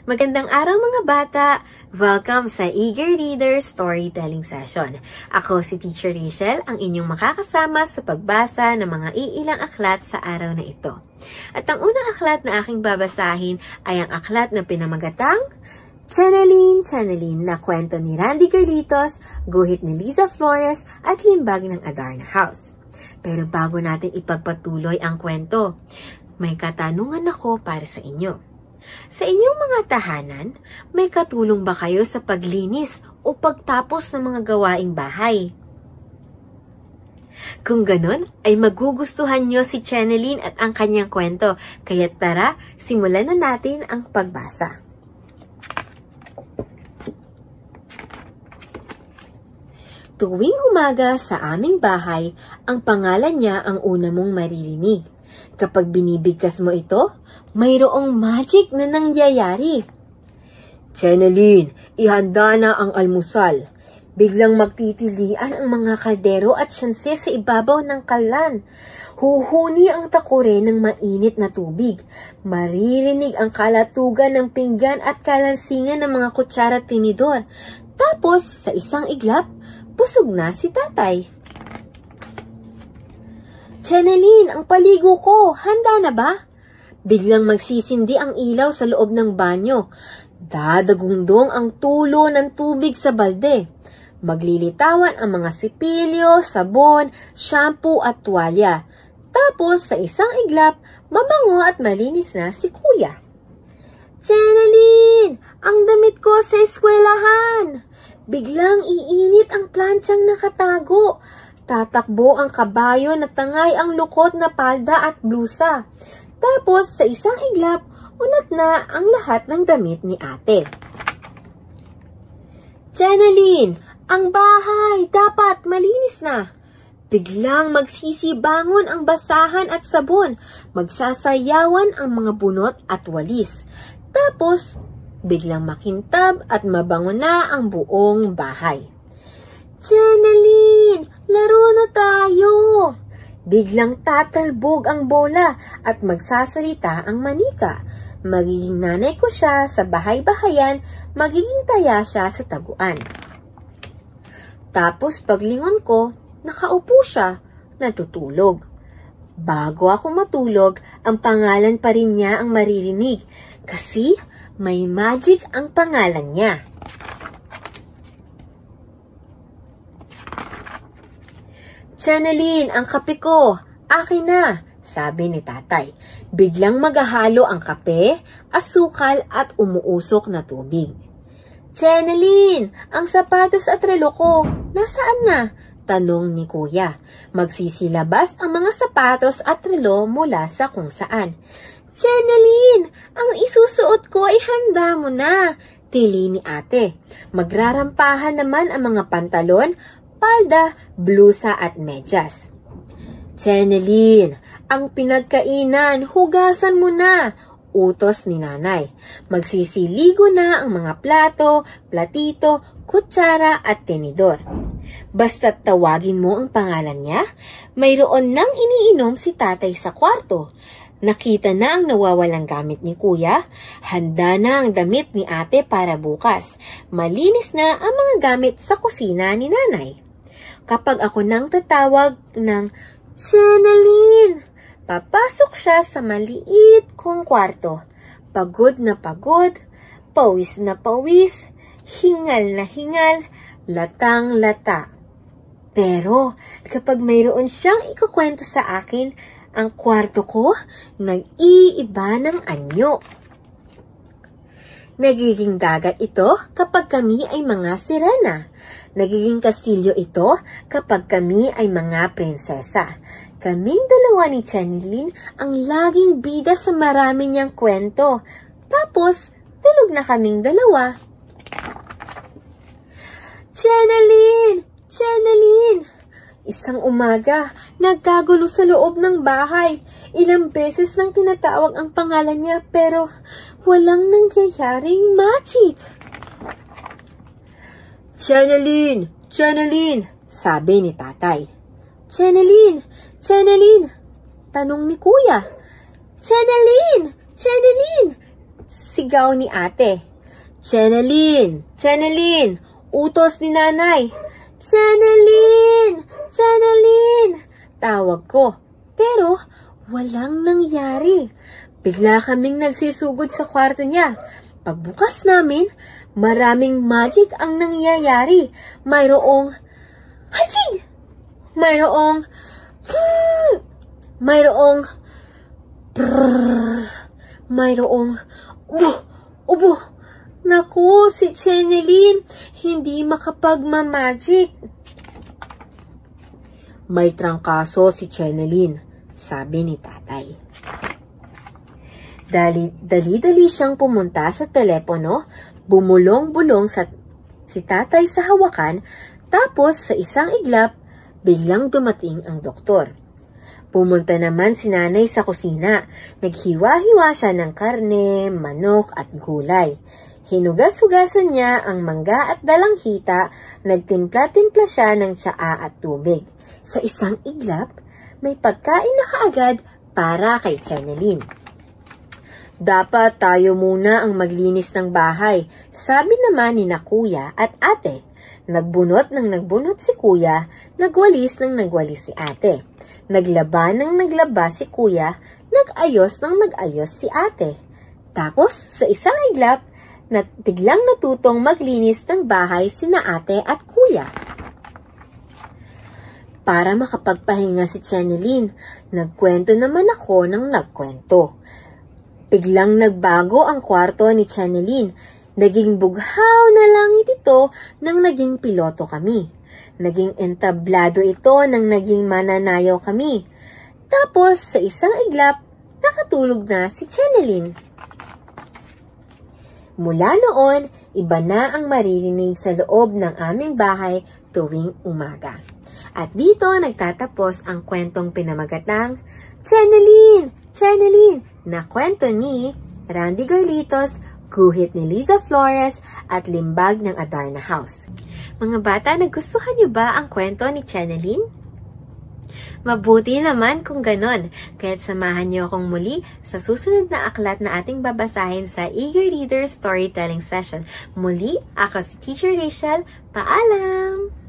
Magandang araw mga bata! Welcome sa Eager Reader Storytelling Session. Ako si Teacher Rachel, ang inyong makakasama sa pagbasa ng mga iilang aklat sa araw na ito. At ang unang aklat na aking babasahin ay ang aklat na pinamagatang Channeline, Channeline na kwento ni Randy Carlitos, guhit ni Liza Flores at limbag ng Adarna House. Pero bago natin ipagpatuloy ang kwento, may katanungan ako para sa inyo. Sa inyong mga tahanan, may katulong ba kayo sa paglinis o pagtapos ng mga gawaing bahay? Kung ganon, ay magugustuhan nyo si Channeline at ang kanyang kwento. Kaya tara, simulan na natin ang pagbasa. Tuwing umaga sa aming bahay, ang pangalan niya ang una mong maririnig. Kapag binibigkas mo ito, mayroong magic na nangyayari. Channeline, ihanda na ang almusal. Biglang magtitilian ang mga kaldero at syanse sa ibabaw ng kalan. Huhuni ang takore ng mainit na tubig. Maririnig ang kalatugan ng pinggan at kalansingan ng mga kutsara at tinidor. Tapos, sa isang iglap, busog na si tatay. Channeline, ang paligo ko, handa na ba? Biglang magsisindi ang ilaw sa loob ng banyo. Dadagundong ang tulo ng tubig sa balde. Maglilitawan ang mga sipilyo, sabon, shampoo at tuwalya. Tapos sa isang iglap, mabango at malinis na si kuya. Channeline, ang damit ko sa eskwelahan. Biglang iinit ang plantsyang nakatago. Tatakbo ang kabayo na tangay ang lukot na palda at blusa. Tapos, sa isang iglap, unat na ang lahat ng damit ni ate. Channeline, ang bahay dapat malinis na. Biglang magsisibangon ang basahan at sabon. Magsasayawan ang mga bunot at walis. Tapos, biglang makintab at mabango na ang buong bahay. Channeline, laro na tayo! Biglang tatalbog ang bola at magsasalita ang manika. Magiging nanay ko siya sa bahay-bahayan, magiging taya siya sa taguan. Tapos paglingon ko, nakaupo siya, natutulog. Bago ako matulog, ang pangalan pa rin niya ang maririnig kasi may magic ang pangalan niya. Channeline, ang kape ko. Akin na, sabi ni tatay. Biglang maghahalo ang kape, asukal at umuusok na tubig. Channeline, ang sapatos at relo ko. Nasaan na? Tanong ni kuya. Magsisilabas ang mga sapatos at relo mula sa kung saan. Channeline, ang isusuot ko ay handa mo na. Tili ni ate. Magrarampahan naman ang mga pantalon, palda, blusa at medyas. Channeline, ang pinagkainan, hugasan mo na, utos ni nanay. Magsisiligo na ang mga plato, platito, kutsara at tinidor. Basta't tawagin mo ang pangalan niya, mayroon nang iniinom si tatay sa kwarto. Nakita na ang nawawalang gamit ni kuya, handa na ang damit ni ate para bukas. Malinis na ang mga gamit sa kusina ni nanay. Kapag ako nang tatawag ng Channeline, papasok siya sa maliit kong kwarto. Pagod na pagod, pawis na pawis, hingal na hingal, latang lata. Pero kapag mayroon siyang ikukwento sa akin, ang kwarto ko nag-iiba ng anyo. Nagiging dagat ito kapag kami ay mga sirena. Nagiging kastilyo ito kapag kami ay mga prinsesa. Kaming dalawa ni Channeline ang laging bida sa marami niyang kwento. Tapos, tulog na kaming dalawa. Channeline! Channeline! Isang umaga, nagkagulo sa loob ng bahay. Ilang beses nang tinatawag ang pangalan niya pero walang nangyayaring magic. Channeline! Channeline! Sabi ni tatay. Channeline! Channeline! Tanong ni kuya. Channeline! Channeline! Sigaw ni ate. Channeline! Channeline! Utos ni nanay! Channeline! Channeline! Tawag ko. Pero walang nangyari. Bigla kaming nagsisugod sa kwarto niya. Pagbukas namin, maraming magic ang nangyayari. Mayroong haching! Mayroong mayroong ubo. Naku, si Channeline, hindi makapagmamagic. May trangkaso si Channeline, sabi ni tatay. Dali-dali siyang pumunta sa telepono, bumulong-bulong si tatay sa hawakan, tapos sa isang iglap, biglang dumating ang doktor. Pumunta naman si nanay sa kusina. Naghiwa-hiwa siya ng karne, manok at gulay. Hinugas-hugasan niya ang mangga at dalanghita, nagtimpla-timpla siya ng tsaa at tubig. Sa isang iglap, may pagkain na kaagad para kay Channeline. Dapat tayo muna ang maglinis ng bahay, sabi naman ni na kuya at ate. Nagbunot ng nagbunot si kuya, nagwalis ng nagwalis si ate. Naglaba ng naglaba si kuya, nagayos ng nagayos si ate. Tapos, sa isang iglap, biglang natutong maglinis ng bahay sina ate at kuya. Para makapagpahinga si Channeline, nagkwento naman ako ng nagkwento. Biglang nagbago ang kwarto ni Channeline. Naging bughaw na langit ito nang naging piloto kami. Naging entablado ito nang naging mananayaw kami. Tapos sa isang iglap, nakatulog na si Channeline. Mula noon, iba na ang maririnig sa loob ng aming bahay tuwing umaga. At dito nagtatapos ang kwentong pinamagatang Channeline! Channeline! Na kwento ni Randy Garlitos, guhit ni Liza Flores at limbag ng Adarna House. Mga bata, nagustuhan niyo ba ang kwento ni Channeline? Mabuti naman kung ganon, kaya't samahan niyo akong muli sa susunod na aklat na ating babasahin sa Eager Reader Storytelling Session. Muli, ako si Teacher Rachel. Paalam!